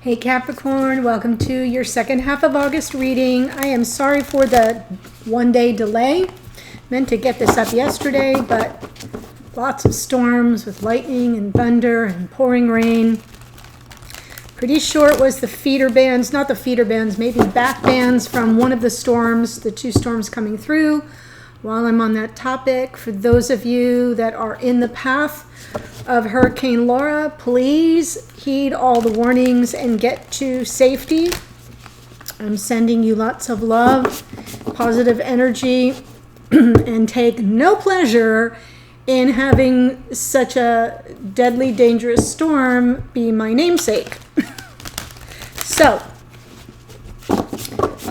Hey Capricorn, welcome to your second half of August reading. I am sorry for the one-day delay. Meant to get this up yesterday, but lots of storms with lightning and thunder and pouring rain. Pretty sure it was the feeder bands, not the feeder bands, maybe back bands from one of the storms, the two storms coming through. While I'm on that topic, for those of you that are in the path of Hurricane Laura, please heed all the warnings and get to safety. I'm sending you lots of love, positive energy, and take no pleasure in having such a deadly, dangerous storm be my namesake. So,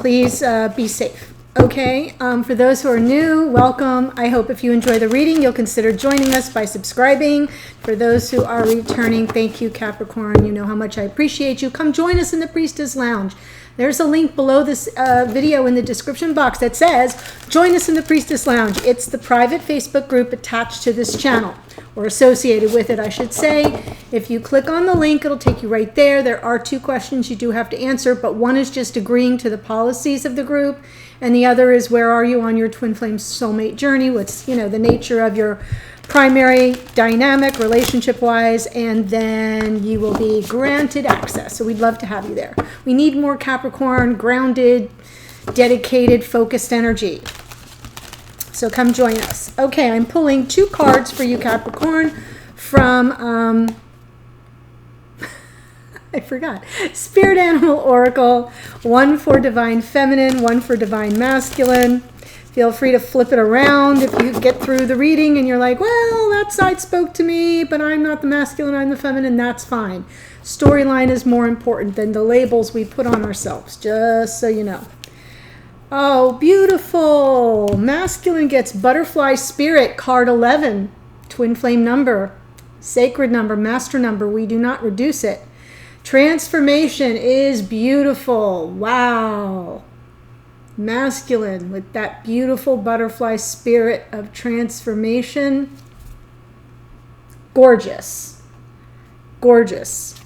please be safe. Okay, for those who are new, welcome. I hope if you enjoy the reading, you'll consider joining us by subscribing. For those who are returning, thank you, Capricorn. You know how much I appreciate you. Come join us in the Priestess Lounge. There's a link below this video in the description box that says, join us in the Priestess Lounge. It's the private Facebook group attached to this channel, or associated with it, I should say. If you click on the link, it'll take you right there. There are 2 questions you do have to answer, but one is just agreeing to the policies of the group, and the other is where are you on your twin flame soulmate journey? What's, the nature of your primary dynamic relationship-wise, and then you will be granted access. So we'd love to have you there. We need more Capricorn, grounded, dedicated, focused energy. So come join us. Okay, I'm pulling 2 cards for you, Capricorn, from, I forgot, Spirit Animal Oracle, 1 for Divine Feminine, 1 for Divine Masculine. Feel free to flip it around if you get through the reading and you're like, well, that side spoke to me, but I'm not the masculine, I'm the feminine, that's fine. Storyline is more important than the labels we put on ourselves, just so you know. Oh, beautiful. Masculine gets Butterfly Spirit, card 11. Twin flame number, sacred number, master number. We do not reduce it. Transformation is beautiful. Wow. Masculine with that beautiful butterfly spirit of transformation. Gorgeous. Gorgeous.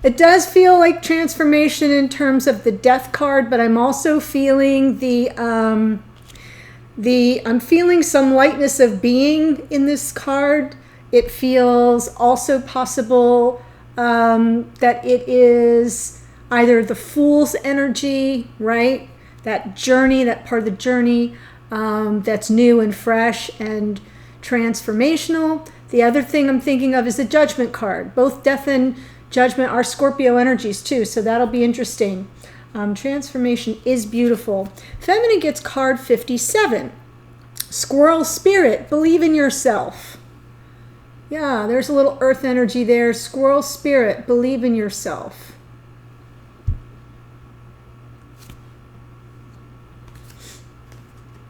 It does feel like transformation in terms of the death card, but I'm also feeling I'm feeling some lightness of being in this card. It feels also possible that it is either the Fool's energy, right? That journey, that part of the journey that's new and fresh and transformational. The other thing I'm thinking of is the Judgment card. Both death and Judgment are Scorpio energies too, so that'll be interesting. Transformation is beautiful. Feminine gets card 57. Squirrel Spirit, believe in yourself. Yeah, there's a little earth energy there. Squirrel Spirit, believe in yourself.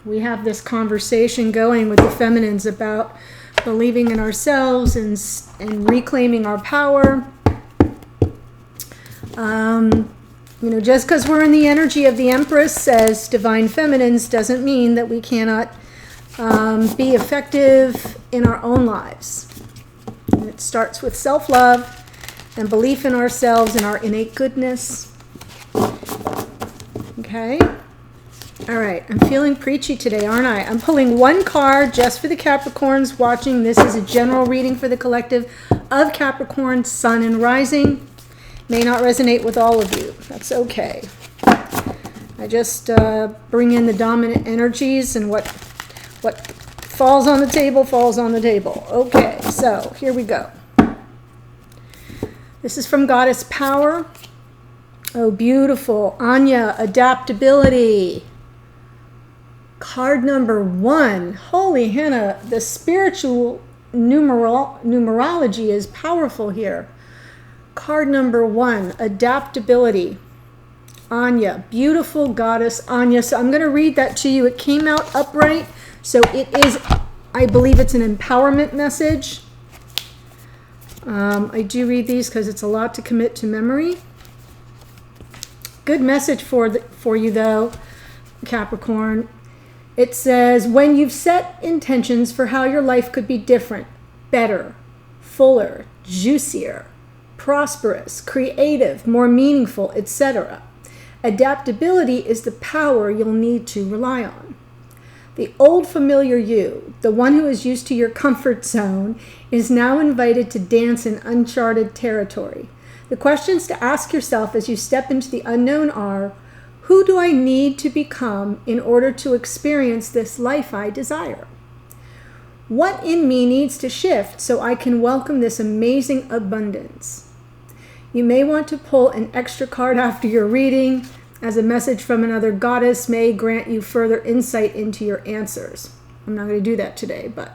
We have this conversation going with the feminines about believing in ourselves and reclaiming our power. Just because we're in the energy of the Empress as divine feminines doesn't mean that we cannot be effective in our own lives. And it starts with self-love and belief in ourselves and our innate goodness. Okay. All right, I'm feeling preachy today, aren't I? I'm pulling 1 card just for the Capricorns watching. This is a general reading for the collective of Capricorn, Sun, and Rising. May not resonate with all of you. That's okay. I just bring in the dominant energies, and what falls on the table falls on the table. Okay, so here we go. This is from Goddess Power. Oh, beautiful. Anya, adaptability. Card number 1. Holy Hannah, the spiritual numerology is powerful here. Card number 1, adaptability. Anya, beautiful goddess Anya. So I'm going to read that to you. It came out upright, so it is, I believe it's an empowerment message. I do read these because it's a lot to commit to memory. Good message for you though, Capricorn. It says, when you've set intentions for how your life could be different, better, fuller, juicier, prosperous, creative, more meaningful, etc. Adaptability is the power you'll need to rely on. The old familiar you, the one who is used to your comfort zone, is now invited to dance in uncharted territory. The questions to ask yourself as you step into the unknown are, who do I need to become in order to experience this life I desire? What in me needs to shift so I can welcome this amazing abundance? You may want to pull an extra card after your reading, as a message from another goddess may grant you further insight into your answers. I'm not going to do that today, but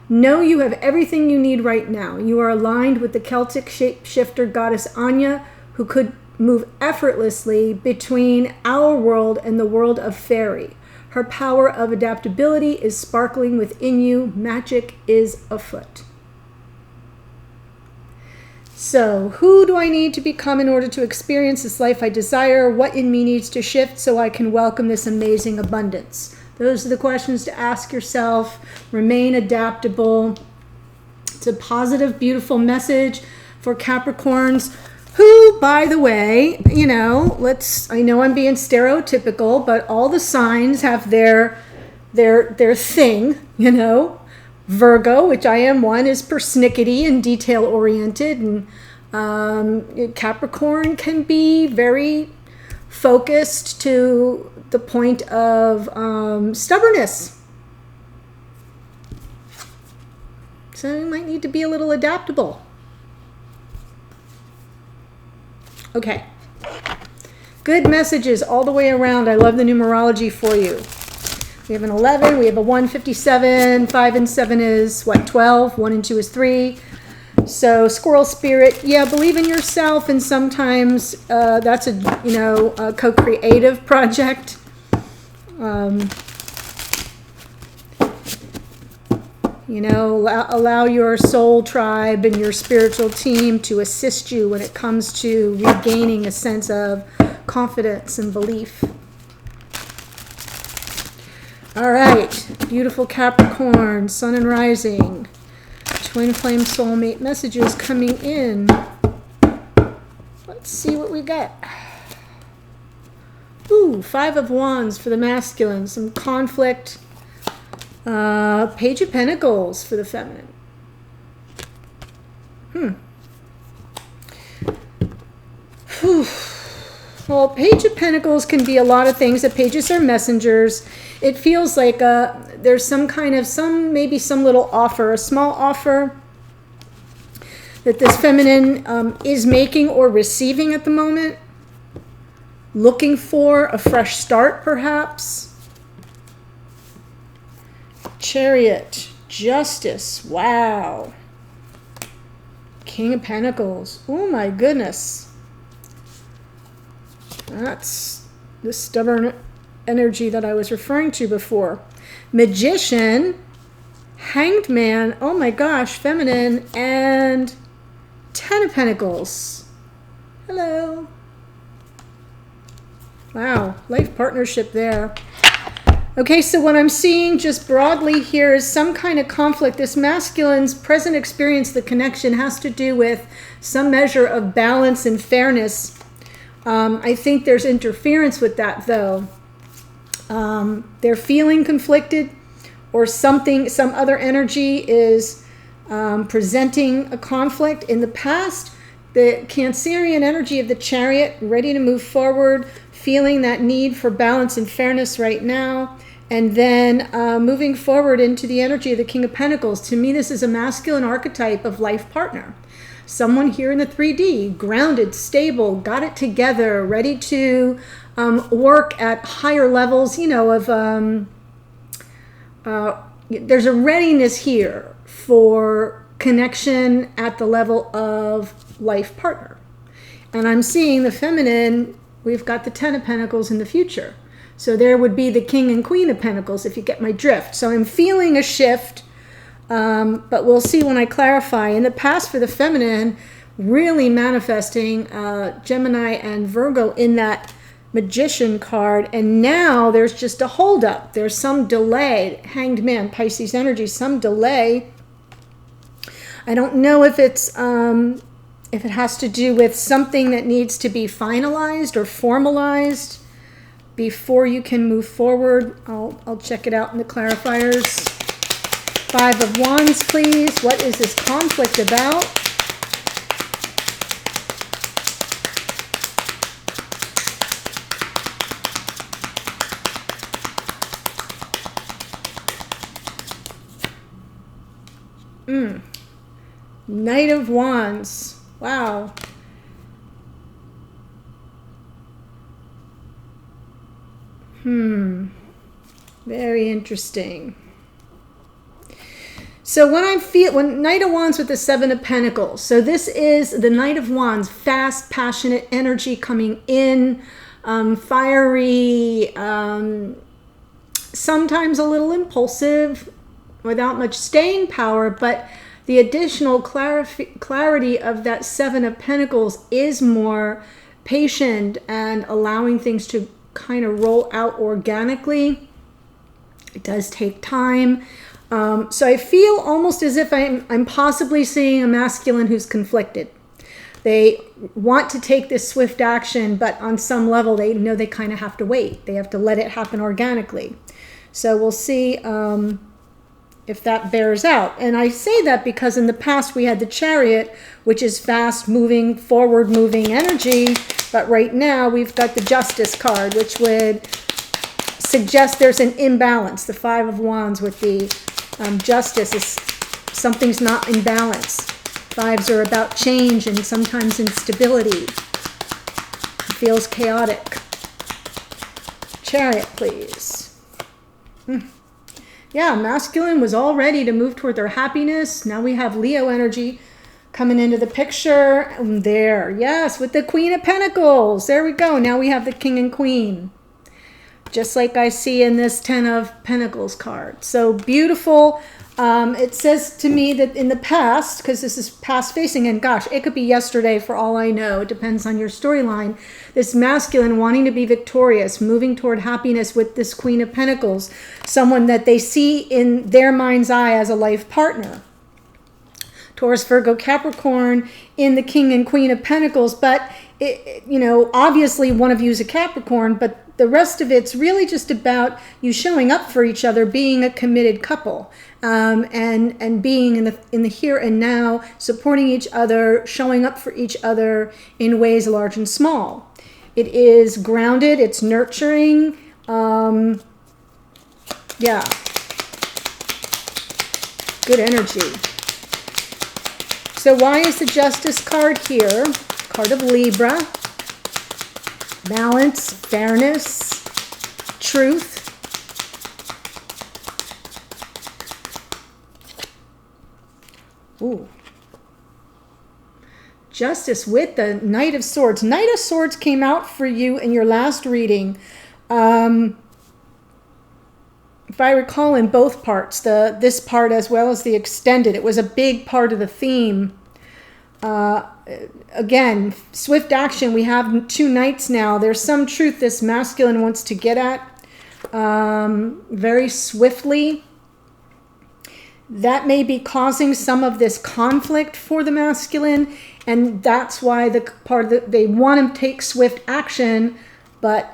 know you have everything you need right now. You are aligned with the Celtic shapeshifter goddess Anya, who could move effortlessly between our world and the world of fairy. Her power of adaptability is sparkling within you. Magic is afoot. So, who do I need to become in order to experience this life I desire? What in me needs to shift so I can welcome this amazing abundance? Those are the questions to ask yourself. Remain adaptable. It's a positive, beautiful message for Capricorns who, by the way, you know, I know I'm being stereotypical, but all the signs have their thing, you know. Virgo, which I am one, is persnickety and detail-oriented, and Capricorn can be very focused to the point of stubbornness. So you might need to be a little adaptable. Okay. Good messages all the way around. I love the numerology for you. We have an 11, we have a 157, 5 and 7 is, 12, 1 and 2 is 3. So squirrel spirit, yeah, believe in yourself, and sometimes that's a co-creative project. Allow your soul tribe and your spiritual team to assist you when it comes to regaining a sense of confidence and belief. All right, beautiful Capricorn, sun and rising, twin flame soulmate messages coming in. Let's see what we got. Ooh, 5 of Wands for the masculine, some conflict. Page of Pentacles for the feminine. Well, Page of Pentacles can be a lot of things. The pages are messengers. It feels like there's some little offer, a small offer that this feminine is making or receiving at the moment. Looking for a fresh start, perhaps. Chariot, Justice, wow. King of Pentacles, oh my goodness. That's the stubborn energy that I was referring to before. Magician, Hanged Man, oh my gosh, feminine, and 10 of Pentacles. Hello. Wow, life partnership there. Okay, so what I'm seeing just broadly here is some kind of conflict. This masculine's present experience, the connection, has to do with some measure of balance and fairness. I think there's interference with that, though. They're feeling conflicted, or some other energy is presenting a conflict. In the past, the Cancerian energy of the Chariot, ready to move forward, feeling that need for balance and fairness right now, and then moving forward into the energy of the King of Pentacles. To me, this is a masculine archetype of life partner. Someone here in the 3D, grounded, stable, got it together, ready to work at higher levels, there's a readiness here for connection at the level of life partner. And I'm seeing the feminine, we've got the 10 of Pentacles in the future. So there would be the King and Queen of Pentacles, if you get my drift. So I'm feeling a shift. But we'll see when I clarify. In the past for the feminine, really manifesting Gemini and Virgo in that Magician card, and now there's just a holdup. There's some delay. Hanged Man, Pisces energy, some delay. I don't know if it's an if it has to do with something that needs to be finalized or formalized before you can move forward, I'll check it out in the clarifiers. 5 of Wands, please. What is this conflict about? Knight of Wands. Wow. Very interesting. So when Knight of Wands with the 7 of Pentacles. So this is the Knight of Wands, fast, passionate energy coming in, fiery, sometimes a little impulsive, without much staying power, but the additional clarity of that 7 of Pentacles is more patient and allowing things to kind of roll out organically. It does take time. So I feel almost as if I'm possibly seeing a masculine who's conflicted. They want to take this swift action, but on some level they know they kind of have to wait. They have to let it happen organically. So we'll see if that bears out. And I say that because in the past we had the Chariot, which is fast moving, forward moving energy, but right now we've got the Justice card, which would suggest there's an imbalance. The 5 of Wands with the Justice is something's not in balance. 5s are about change and sometimes instability. It feels chaotic. Chariot, please. Yeah, masculine was all ready to move toward their happiness. Now we have Leo energy coming into the picture. There, yes, with the Queen of Pentacles. There we go. Now we have the King and Queen. Just like I see in this 10 of Pentacles card. So beautiful. It says to me that in the past, because this is past facing, and gosh, it could be yesterday for all I know. It depends on your storyline. This masculine wanting to be victorious, moving toward happiness with this Queen of Pentacles, someone that they see in their mind's eye as a life partner. Taurus, Virgo, Capricorn in the King and Queen of Pentacles, but obviously one of you is a Capricorn, but the rest of it's really just about you showing up for each other, being a committed couple, and being in the here and now, supporting each other, showing up for each other in ways large and small. It is grounded, it's nurturing. Yeah. Good energy. So why is the Justice card here? Card of Libra. Balance, fairness, truth. Ooh. Justice with the Knight of Swords. Knight of Swords came out for you in your last reading. If I recall, in both parts, this part as well as the extended, it was a big part of the theme. Again, swift action. We have 2 knights now. There's some truth this masculine wants to get at very swiftly. That may be causing some of this conflict for the masculine, and that's why they want to take swift action, but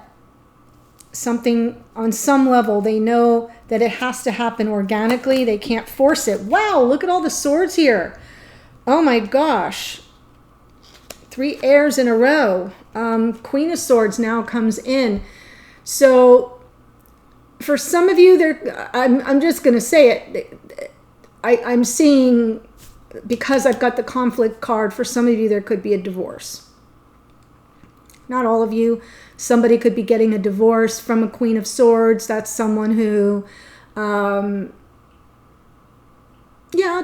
something on some level they know that it has to happen organically. They can't force it. Wow, look at all the swords here. Oh my gosh. 3 airs in a row. Queen of Swords now comes in. So for some of you, I'm just going to say it. I'm seeing, because I've got the conflict card, for some of you there could be a divorce. Not all of you. Somebody could be getting a divorce from a Queen of Swords. That's someone who,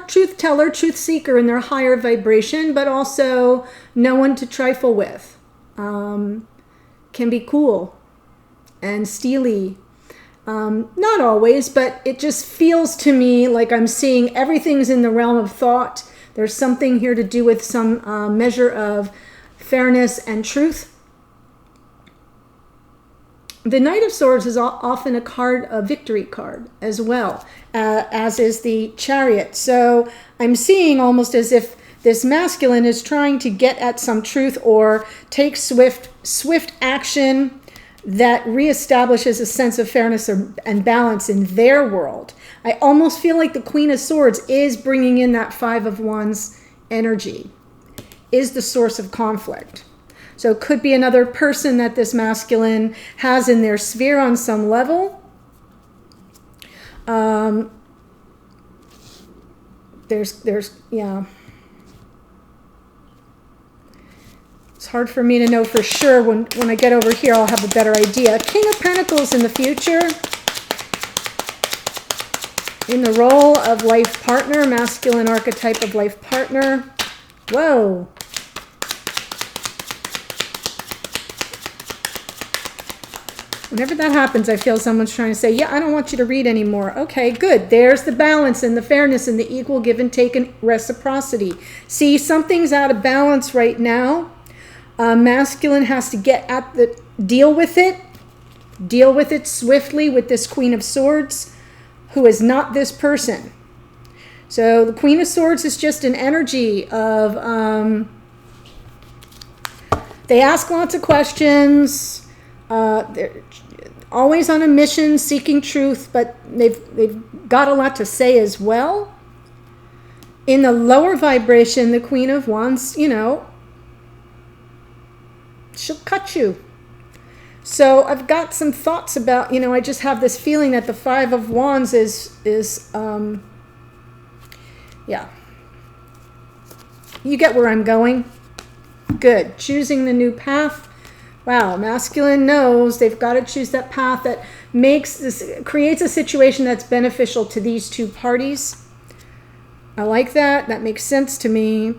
truth teller, truth seeker in their higher vibration, but also no one to trifle with. Can be cool and steely. Not always, but it just feels to me like I'm seeing everything's in the realm of thought. There's something here to do with some measure of fairness and truth. The Knight of Swords is often a victory card as well, as is the Chariot. So I'm seeing almost as if this masculine is trying to get at some truth or take swift action that reestablishes a sense of fairness and balance in their world. I almost feel like the Queen of Swords is bringing in that Five of Wands energy, is the source of conflict. So it could be another person that this masculine has in their sphere on some level. Yeah. It's hard for me to know for sure. When I get over here, I'll have a better idea. King of Pentacles in the future. In the role of life partner, masculine archetype of life partner. Whoa. Whenever that happens, I feel someone's trying to say, yeah, I don't want you to read anymore. Okay, good. There's the balance and the fairness and the equal give and take and reciprocity. See, something's out of balance right now. Masculine has to deal with it swiftly with this Queen of Swords, who is not this person. So the Queen of Swords is just an energy of, they ask lots of questions. They're always on a mission, seeking truth, but they've got a lot to say as well. In the lower vibration, the Queen of Wands, she'll cut you. So I've got some thoughts about, I just have this feeling that the Five of Wands is yeah. You get where I'm going? Good. Choosing the new path. Wow, masculine knows they've got to choose that path that creates a situation that's beneficial to these two parties. I like that. That makes sense to me.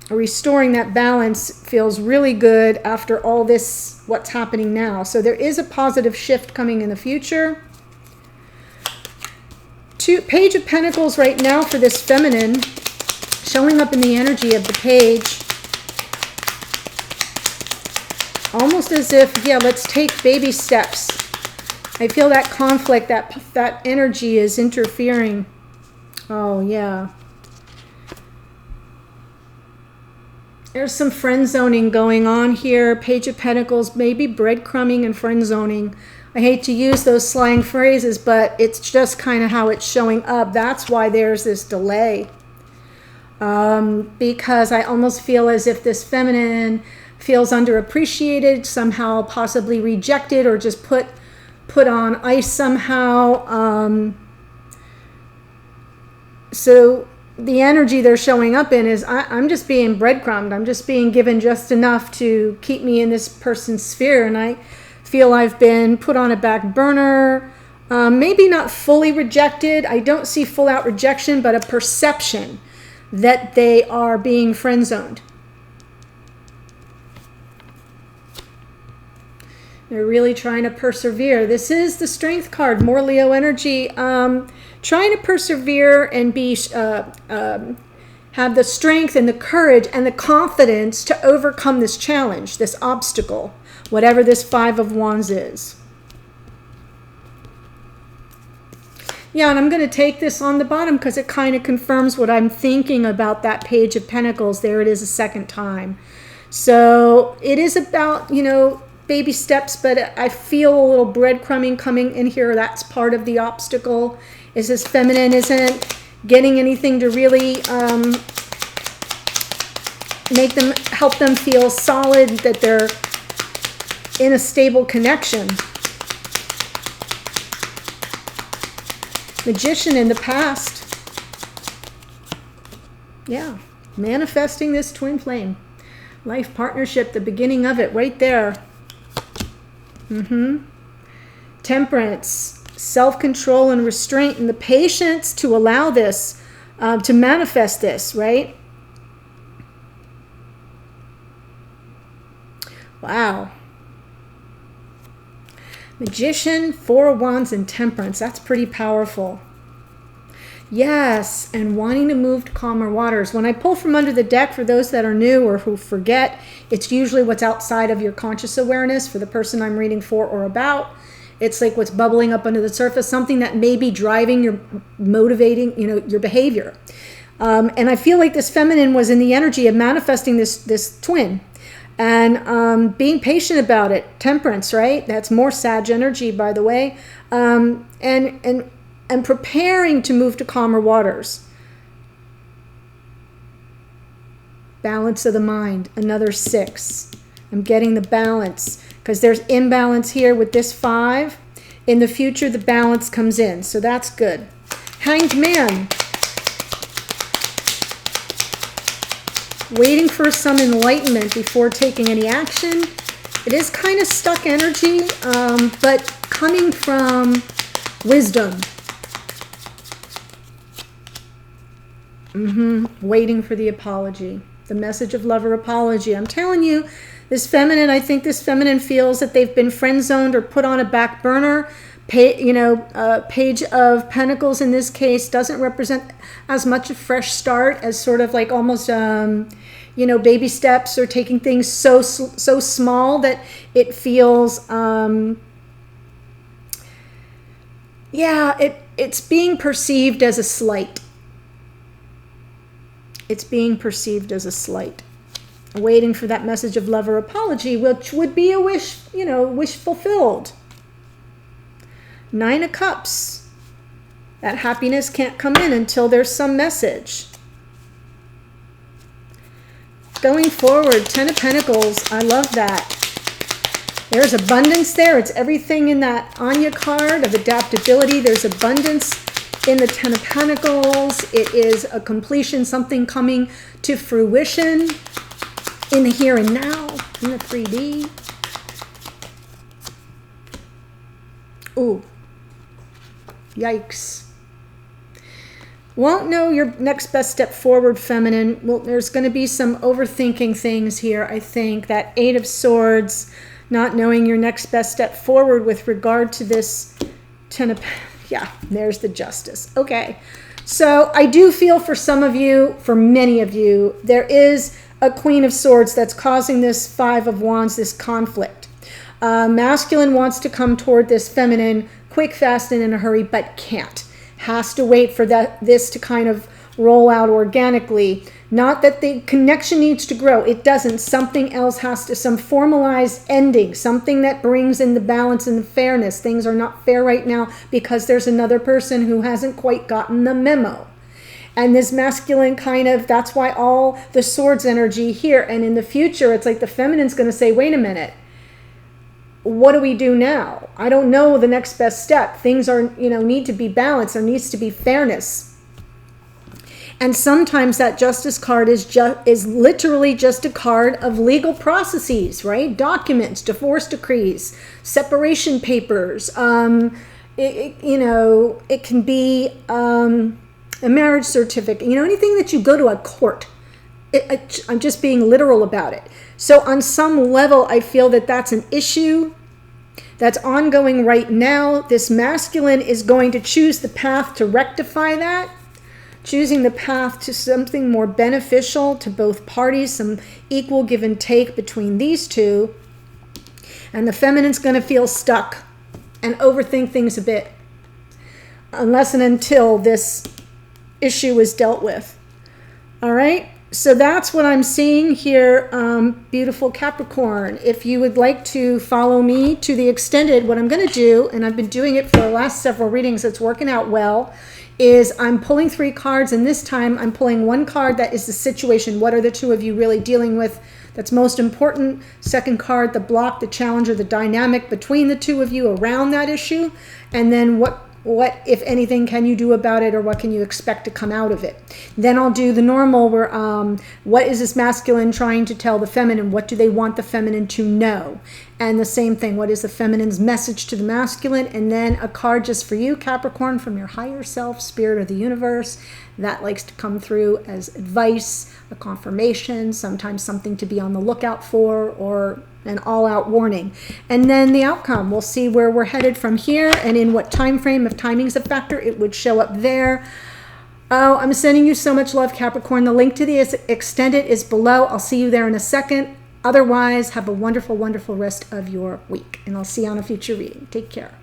Restoring that balance feels really good after all this, what's happening now. So there is a positive shift coming in the future. Page of Pentacles right now for this feminine, showing up in the energy of the page. Almost as if, yeah, let's take baby steps. I feel that conflict, that energy is interfering. Oh, yeah. There's some friend zoning going on here. Page of Pentacles, maybe breadcrumbing and friend zoning. I hate to use those slang phrases, but it's just kind of how it's showing up. That's why there's this delay. Because I almost feel as if this feminine feels underappreciated, somehow possibly rejected, or just put on ice somehow. So the energy they're showing up in is I'm just being breadcrumbed. I'm just being given just enough to keep me in this person's sphere, and I feel I've been put on a back burner. Maybe not fully rejected. I don't see full out rejection, but a perception that they are being friend zoned. They're really trying to persevere. This is the Strength card, more Leo energy. Trying to persevere and have the strength and the courage and the confidence to overcome this challenge, this obstacle, whatever this Five of Wands is. Yeah, and I'm going to take this on the bottom because it kind of confirms what I'm thinking about that Page of Pentacles. There it is a second time. So it is about, baby steps, but I feel a little breadcrumbing coming in here. That's part of the obstacle, is this feminine isn't getting anything to really help them feel solid, that they're in a stable connection. Magician in the past. Yeah, manifesting this twin flame. Life partnership, the beginning of it right there. Temperance, self-control and restraint, and the patience to allow this, to manifest this, right? Wow. Magician, Four of Wands, and Temperance. That's pretty powerful. Yes, and wanting to move to calmer waters. When I pull from under the deck, for those that are new or who forget, it's usually what's outside of your conscious awareness for the person I'm reading for or about. It's like what's bubbling up under the surface, something that may be driving your, motivating, your behavior. And I feel like this feminine was in the energy of manifesting this twin. And being patient about it. Temperance, right? That's more Sag energy, by the way. And preparing to move to calmer waters. Balance of the mind, another 6. I'm getting the balance because there's imbalance here with this 5. In the future, the balance comes in, so that's good. Hanged Man. Waiting for some enlightenment before taking any action. It is kind of stuck energy, but coming from wisdom. Waiting for the apology. The message of love or apology. I'm telling you, this feminine, I think this feminine feels that they've been friend-zoned or put on a back burner. Page of Pentacles in this case doesn't represent as much a fresh start as sort of like almost, baby steps or taking things so small that it feels, it's being perceived as a slight. It's being perceived as a slight. Waiting for that message of love or apology, which would be a wish, wish fulfilled. 9 of Cups. That happiness can't come in until there's some message. Going forward, 10 of Pentacles. I love that. There's abundance there. It's everything in that Anya card of adaptability. There's abundance in the 10 of Pentacles. It is a completion, something coming to fruition in the here and now, in the 3D. Ooh. Yikes. Won't know your next best step forward, feminine. Well, there's going to be some overthinking things here, I think. That 8 of Swords, not knowing your next best step forward with regard to this 10 of... Yeah, there's the Justice. Okay. So I do feel for some of you, for many of you, there is a Queen of Swords that's causing this 5 of Wands, this conflict. Masculine wants to come toward this feminine quick, fast, and in a hurry, but can't. Has to wait for this to kind of roll out organically. Not that the connection needs to grow. It doesn't. Something else has to, some formalized ending, something that brings in the balance and the fairness. Things are not fair right now because there's another person who hasn't quite gotten the memo. And this masculine kind of, that's why all the Swords energy here. And in the future, it's like the feminine's going to say, wait a minute. What do we do now? I don't know the next best step. Things are, need to be balanced. There needs to be fairness. And sometimes that Justice card is literally just a card of legal processes, right? Documents, divorce decrees, separation papers. It can be a marriage certificate. Anything that you go to a court. I'm just being literal about it. So on some level, I feel that that's an issue that's ongoing right now. This masculine is going to choose the path to rectify that, choosing the path to something more beneficial to both parties, some equal give and take between these two. And the feminine's going to feel stuck and overthink things a bit unless and until this issue is dealt with. All right? So that's what I'm seeing here, beautiful Capricorn. If you would like to follow me to the extended, what I'm going to do, and I've been doing it for the last several readings, it's working out well, is I'm pulling 3 cards, and this time I'm pulling 1 card that is the situation. What are the 2 of you really dealing with that's most important? Second card, the block, the challenge, or the dynamic between the 2 of you around that issue. And then what, if anything, can you do about it, or what can you expect to come out of it? Then I'll do the normal where, what is this masculine trying to tell the feminine? What do they want the feminine to know? And the same thing, what is the feminine's message to the masculine? And then a card just for you, Capricorn, from your higher self, spirit of the universe. That likes to come through as advice, a confirmation, sometimes something to be on the lookout for, or an all-out warning. And then the outcome, we'll see where we're headed from here and in what time frame. If timing's a factor, it would show up there. Oh, I'm sending you so much love, Capricorn. The link to the extended is below. I'll see you there in a second. Otherwise, have a wonderful, wonderful rest of your week. And I'll see you on a future reading. Take care.